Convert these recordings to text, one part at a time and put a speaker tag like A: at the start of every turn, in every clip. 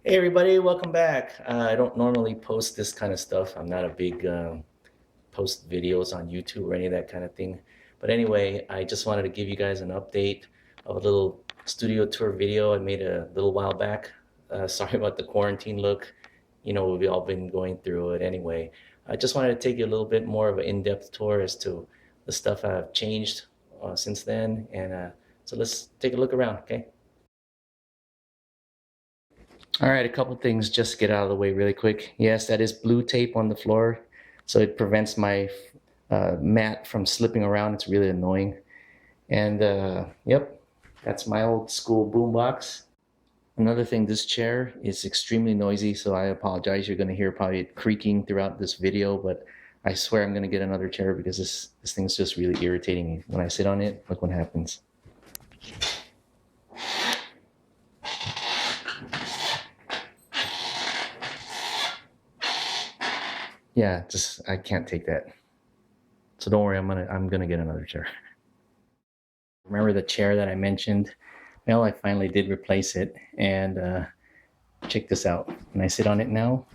A: Hey everybody, welcome back. I don't normally post this kind of stuff. I'm not a big post videos on YouTube or any of that kind of thing. But anyway, I just wanted to give you guys an update of a little studio tour video I made a little while back. Sorry about the quarantine look. You know, we've all been going through it anyway. I just wanted to take you a little bit more of an in-depth tour as to the stuff I've changed since then. So let's take a look around, okay? All right, a couple things just to get out of the way really quick. Yes, that is blue tape on the floor, so it prevents my mat from slipping around. It's really annoying. And yep, that's my old school boombox. Another thing, this chair is extremely noisy, so I apologize. You're going to hear probably it creaking throughout this video, but I swear I'm going to get another chair because this thing's just really irritating me. When I sit on it, look what happens. Yeah, just I can't take that. So don't worry, I'm gonna get another chair. Remember the chair that I mentioned? Well, I finally did replace it, and check this out. When I sit on it now,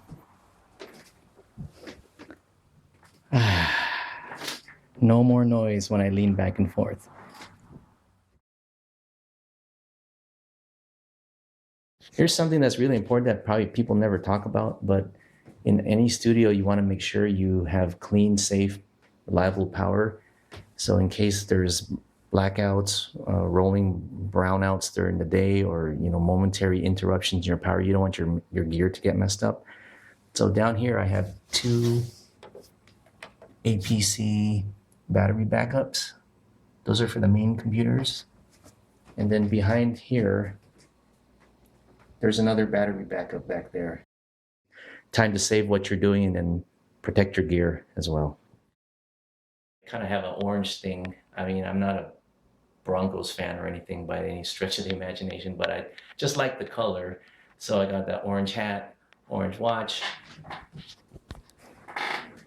A: no more noise when I lean back and forth. Here's something that's really important that probably people never talk about, but in any studio, you want to make sure you have clean, safe, reliable power. So in case there's blackouts, rolling brownouts during the day, or momentary interruptions in your power, you don't want your gear to get messed up. So down here, I have two APC battery backups. Those are for the main computers. And then behind here, there's another battery backup back there. Time to save what you're doing and then protect your gear as well. I kind of have an orange thing. I mean, I'm not a Broncos fan or anything by any stretch of the imagination, but I just like the color. So I got that orange hat, orange watch,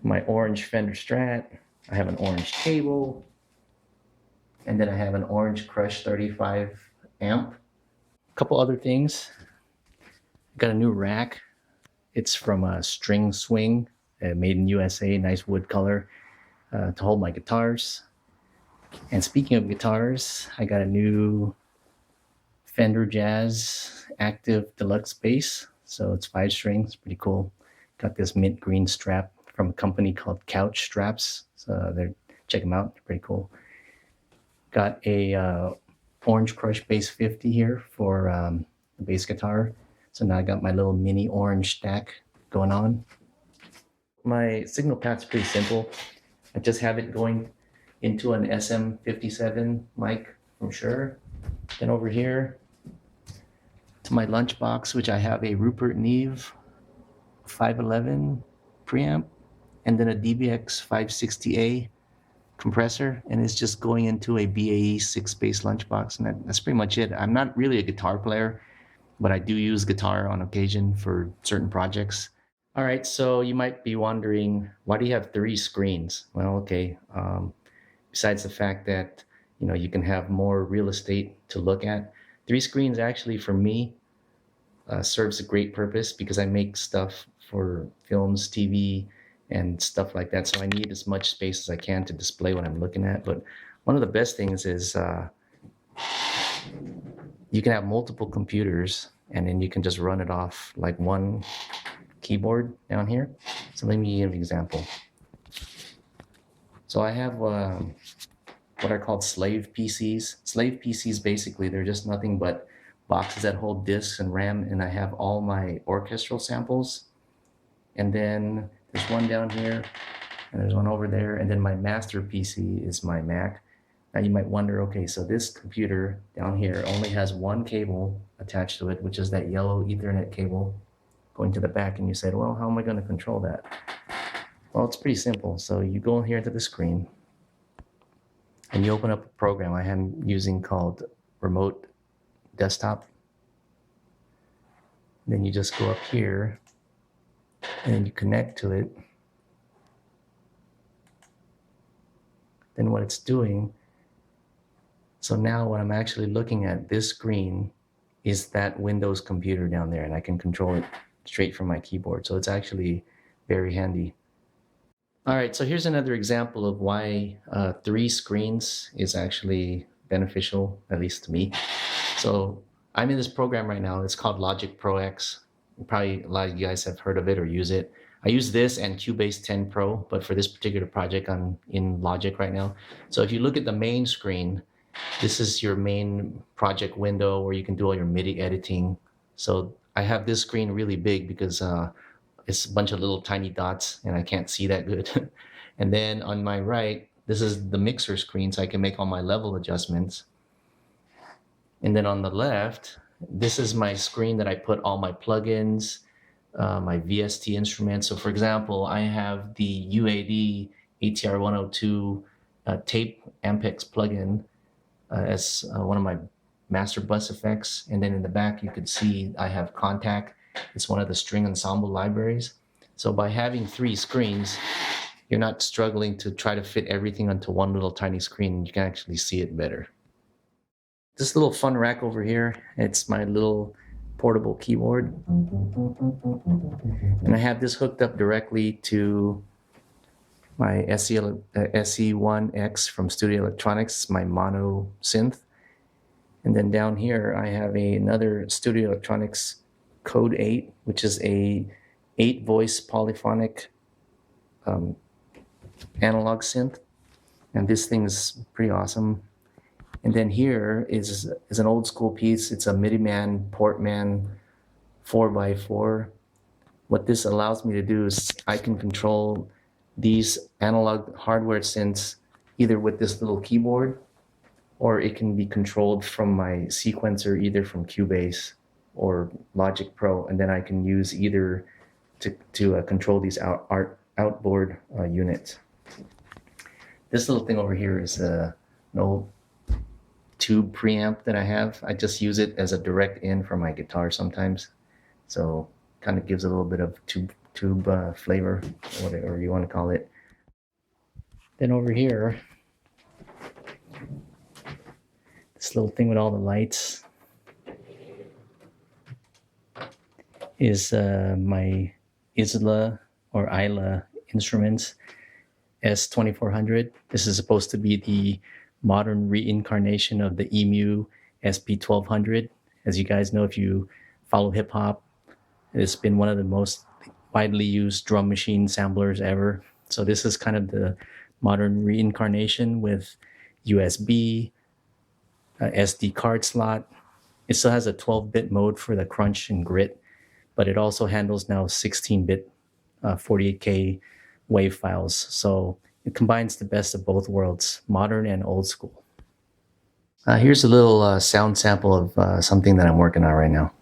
A: my orange Fender Strat. I have an orange cable, and then I have an orange Crush 35 amp. A couple other things. Got a new rack. It's from a String Swing, made in USA, nice wood color to hold my guitars. And speaking of guitars, I got a new Fender Jazz Active Deluxe bass. So it's 5 strings, pretty cool. Got this mint green strap from a company called Couch Straps. So check them out, they're pretty cool. Got a Orange Crush Bass 50 here for the bass guitar. So now I got my little mini orange stack going on. My signal path's pretty simple. I just have it going into an SM57 mic from Shure. Then over here to my lunchbox, which I have a Rupert Neve 511 preamp, and then a DBX 560A compressor, and it's just going into a BAE 6-bass lunchbox, and that's pretty much it. I'm not really a guitar player, but I do use guitar on occasion for certain projects. All right, so you might be wondering, why do you have 3 screens? Well, okay, besides the fact that you can have more real estate to look at, 3 screens actually for me serves a great purpose because I make stuff for films, TV, and stuff like that. So I need as much space as I can to display what I'm looking at. But one of the best things is you can have multiple computers, and then you can just run it off like one keyboard down here. So let me give you an example. So I have what are called slave PCs. Slave PCs, basically, they're just nothing but boxes that hold disks and RAM, and I have all my orchestral samples. And then there's one down here, and there's one over there, and then my master PC is my Mac. Now you might wonder, okay, so this computer down here only has one cable attached to it, which is that yellow Ethernet cable going to the back, and you said, well, how am I going to control that? Well, it's pretty simple. So you go here to the screen, and you open up a program I am using called Remote Desktop. Then you just go up here, and you connect to it. Then what it's doing, so now when I'm actually looking at this screen, is that Windows computer down there, and I can control it straight from my keyboard. So it's actually very handy. All right, so here's another example of why 3 screens is actually beneficial, at least to me. So I'm in this program right now. It's called Logic Pro X. Probably a lot of you guys have heard of it or use it. I use this and Cubase 10 Pro, but for this particular project, I'm in Logic right now. So if you look at the main screen, this is your main project window where you can do all your MIDI editing. So I have this screen really big because it's a bunch of little tiny dots and I can't see that good. And then on my right, this is the mixer screen, so I can make all my level adjustments. And then on the left, this is my screen that I put all my plugins, my VST instruments. So for example, I have the UAD ATR 102 tape Ampex plugin as one of my master bus effects. And then in the back, you could see I have Contact. It's one of the string ensemble libraries. So by having 3 screens, you're not struggling to try to fit everything onto one little tiny screen. You can actually see it better. This little fun rack over here, it's my little portable keyboard. And I have this hooked up directly to my SE1X from Studio Electronics, my mono synth. And then down here, I have another Studio Electronics Code 8, which is a 8-voice polyphonic analog synth. And this thing is pretty awesome. And then here is an old school piece. It's a MIDIMan Portman 4x4. What this allows me to do is I can control these analog hardware synths either with this little keyboard, or it can be controlled from my sequencer, either from Cubase or Logic Pro, and then I can use either to control these outboard units. This little thing over here is an old tube preamp that I have. I just use it as a direct in for my guitar sometimes, so kind of gives a little bit of tube flavor, whatever you want to call it. Then over here, this little thing with all the lights is my Isla Instruments S2400. This is supposed to be the modern reincarnation of the EMU SP1200. As you guys know, if you follow hip hop, it's been one of the most widely used drum machine samplers ever. So this is kind of the modern reincarnation with USB, SD card slot. It still has a 12-bit mode for the crunch and grit, but it also handles now 16-bit 48K wave files. So it combines the best of both worlds, modern and old school. Here's a little sound sample of something that I'm working on right now.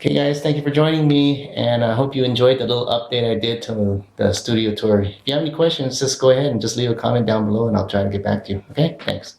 A: Okay guys, thank you for joining me, and I hope you enjoyed the little update I did to the studio tour. If you have any questions, just go ahead and just leave a comment down below and I'll try to get back to you. Okay, thanks.